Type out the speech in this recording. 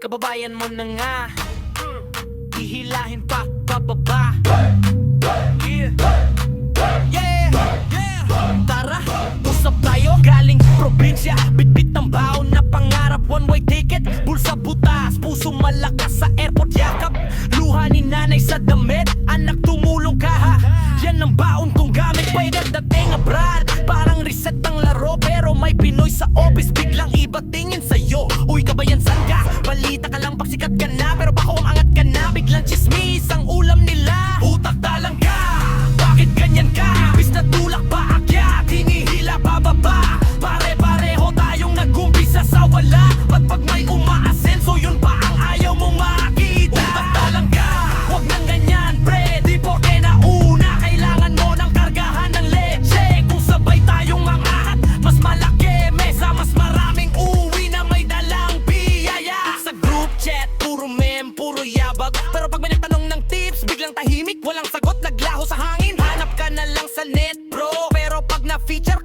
kababayan mo na nga. Hihilahin pa, pababa. Yeah, yeah, tara, usap tayo. Galing probinsya, bitbit ng baon na pangarap. One-way ticket, bulsa butas, puso malakas sa airport yakap. Luha ni nanay sa damit, anak tumulong ka ha. Yan ang baon kong gamit, pwede dating abroad. Parang reset ng laro, pero may Pinoy sa office. Biglang iba tingin sa'yo, uy kabayan san ka? Balita ka lang pag sikat ka na, pero bako ang angat ka na. Biglang chismis ang ulam nila, utak talang ka. Bakit ganyan ka? Bis na tulak pa akyat, hinihila pababa. Pare-pareho tayong nag-umpisa sa wala. Ba't pag may umaasenso, yun pa ang ayaw mong makita? Utak talang ka, huwag nang ganyan pre. Di porke nauna, kailangan mo ng kargahan ng leche. Kung sabay tayong mangahat, mas malaki mesa, mas maraming uwi na may dalang biyaya. Sa group chat, puro meme, puro yabag. Pero pag may nagtanong ng tips, biglang tahimik, walang sagot, naglaho sa hangin. Hanap ka na lang sa net bro, pero pag na-feature